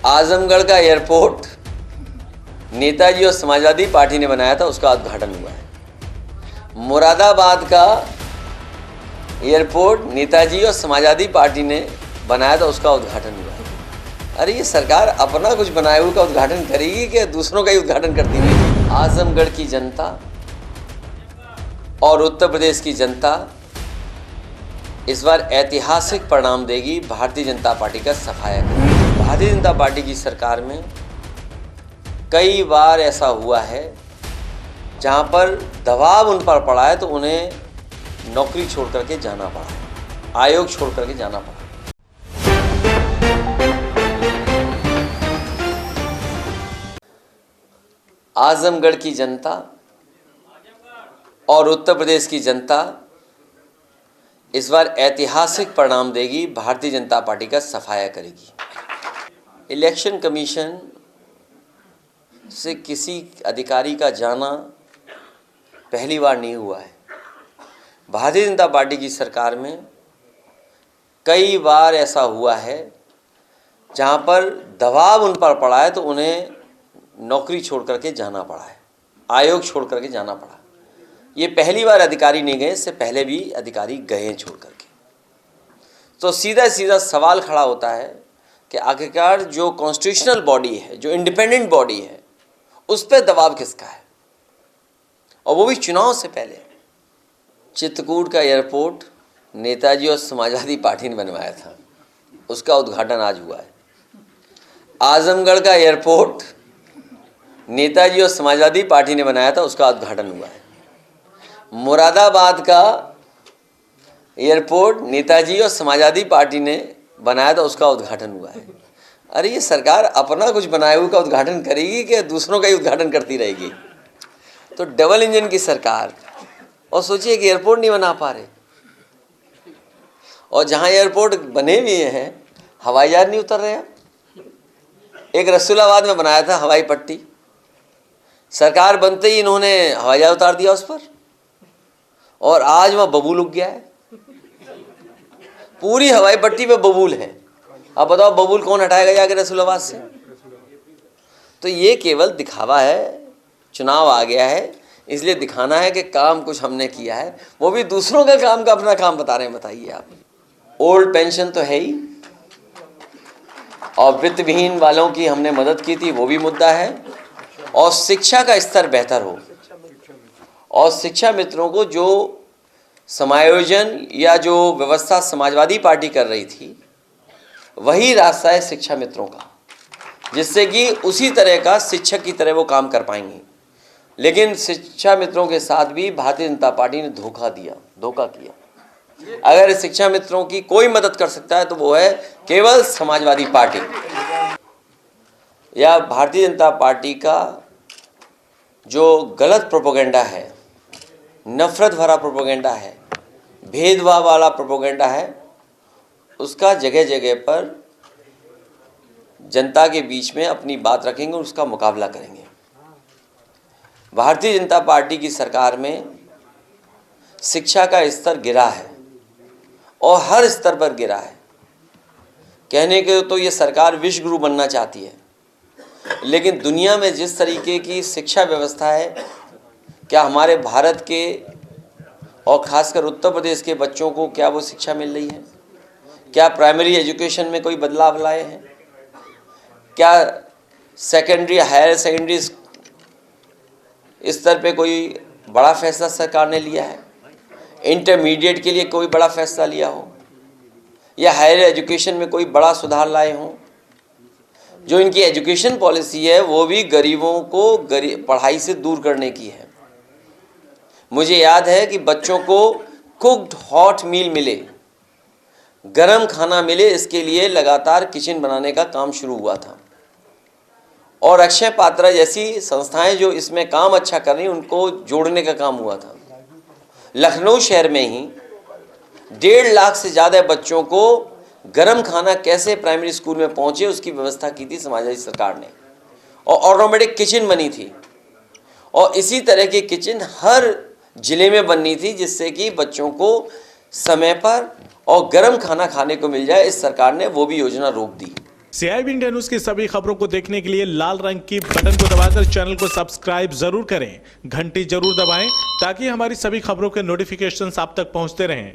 आजमगढ़ का एयरपोर्ट नेताजी और समाजवादी पार्टी ने बनाया था, उसका उद्घाटन हुआ है। मुरादाबाद का एयरपोर्ट नेताजी और समाजवादी पार्टी ने बनाया था, उसका उद्घाटन हुआ है। अरे ये सरकार अपना कुछ बनाए हुए का उद्घाटन करेगी कि दूसरों का ही उद्घाटन करती रहेगी? आजमगढ़ की जनता और उत्तर प्रदेश की जनता इस बार ऐतिहासिक परिणाम देगी, भारतीय जनता पार्टी का सफाया करेगी। भारतीय जनता पार्टी की सरकार में कई बार ऐसा हुआ है जहां पर दबाव उन पर पड़ा है तो उन्हें नौकरी छोड़ करके जाना पड़ा है, आयोग छोड़ करके जाना पड़ा। आजमगढ़ की जनता और उत्तर प्रदेश की जनता इस बार ऐतिहासिक परिणाम देगी, भारतीय जनता पार्टी का सफाया करेगी। इलेक्शन कमीशन से किसी अधिकारी का जाना पहली बार नहीं हुआ है। भारतीय जनता पार्टी की सरकार में कई बार ऐसा हुआ है जहां पर दबाव उन पर पड़ा है तो उन्हें नौकरी छोड़ करके जाना पड़ा है, आयोग छोड़ करके जाना पड़ा। ये पहली बार अधिकारी नहीं गए, इससे पहले भी अधिकारी गए छोड़ करके। तो सीधा सीधा सवाल खड़ा होता है कि आखिरकार जो कॉन्स्टिट्यूशनल बॉडी है, जो इंडिपेंडेंट बॉडी है, उस पर दबाव किसका है, और वो भी चुनाव से पहले। चित्रकूट का एयरपोर्ट नेताजी और समाजवादी पार्टी ने बनवाया था, उसका उद्घाटन आज हुआ है। आजमगढ़ का एयरपोर्ट नेताजी और समाजवादी पार्टी ने बनाया था, उसका उद्घाटन हुआ है। मुरादाबाद का एयरपोर्ट नेताजी और समाजवादी पार्टी ने बनाया था, उसका उद्घाटन हुआ है। अरे ये सरकार अपना कुछ बनाए हुए का उद्घाटन करेगी कि दूसरों का ही उद्घाटन करती रहेगी? तो डबल इंजन की सरकार, और सोचिए कि एयरपोर्ट नहीं बना पा रहे, और जहां एयरपोर्ट बने भी हैं हवाई जहाज नहीं उतर रहे हैं। एक रसूलाबाद में बनाया था हवाई पट्टी, सरकार बनते ही इन्होंने हवाई जहाज उतार दिया उस पर, और आज वह बबूल उग गया है। पूरी हवाई पट्टी पे बबूल है। अब बताओ बबूल कौन हटाएगा जाके रसूलाबाद से? तो ये केवल दिखावा है, चुनाव आ गया है इसलिए दिखाना है कि काम कुछ हमने किया है, वो भी दूसरों का काम का अपना काम बता रहे हैं। बताइए आप, ओल्ड पेंशन तो है ही, और वित्त विहीन वालों की हमने मदद की थी, वो भी मुद्दा है, और शिक्षा का स्तर बेहतर हो, और शिक्षा मित्रों को जो समायोजन या जो व्यवस्था समाजवादी पार्टी कर रही थी वही रास्ता है शिक्षा मित्रों का, जिससे कि उसी तरह का शिक्षक की तरह वो काम कर पाएंगे। लेकिन शिक्षा मित्रों के साथ भी भारतीय जनता पार्टी ने धोखा किया। अगर शिक्षा मित्रों की कोई मदद कर सकता है तो वो है केवल समाजवादी पार्टी, या भारतीय जनता पार्टी का जो गलत प्रोपेगेंडा है, नफरत भरा प्रोपेगेंडा है, भेदभाव वाला प्रोपेगेंडा है, उसका जगह जगह पर जनता के बीच में अपनी बात रखेंगे और उसका मुकाबला करेंगे। भारतीय जनता पार्टी की सरकार में शिक्षा का स्तर गिरा है, और हर स्तर पर गिरा है। कहने के तो ये सरकार विश्व गुरु बनना चाहती है, लेकिन दुनिया में जिस तरीके की शिक्षा व्यवस्था है, क्या हमारे भारत के और खासकर उत्तर प्रदेश के बच्चों को क्या वो शिक्षा मिल रही है? क्या प्राइमरी एजुकेशन में कोई बदलाव लाए हैं? क्या सेकेंडरी, हायर सेकेंडरी स्तर पे कोई बड़ा फैसला सरकार ने लिया है? इंटरमीडिएट के लिए कोई बड़ा फैसला लिया हो, या हायर एजुकेशन में कोई बड़ा सुधार लाए हों? जो इनकी एजुकेशन पॉलिसी है वो भी गरीबों को पढ़ाई से दूर करने की है। मुझे याद है कि बच्चों को कुक्ड हॉट मील मिले, गरम खाना मिले, इसके लिए लगातार किचन बनाने का काम शुरू हुआ था, और अक्षय पात्रा जैसी संस्थाएं जो इसमें काम अच्छा कर रही उनको जोड़ने का काम हुआ था। लखनऊ शहर में ही 1.5 लाख से ज़्यादा बच्चों को गरम खाना कैसे प्राइमरी स्कूल में पहुंचे उसकी व्यवस्था की थी समाजवादी सरकार ने, और ऑटोमेटिक किचन बनी थी, और इसी तरह की किचन हर जिले में बननी थी, जिससे कि बच्चों को समय पर और गर्म खाना खाने को मिल जाए। इस सरकार ने वो भी योजना रोक दी। CIB इंडिया न्यूज की सभी खबरों को देखने के लिए लाल रंग की बटन को दबाकर चैनल को सब्सक्राइब जरूर करें, घंटी जरूर दबाएं ताकि हमारी सभी खबरों के नोटिफिकेशंस आप तक पहुंचते रहें।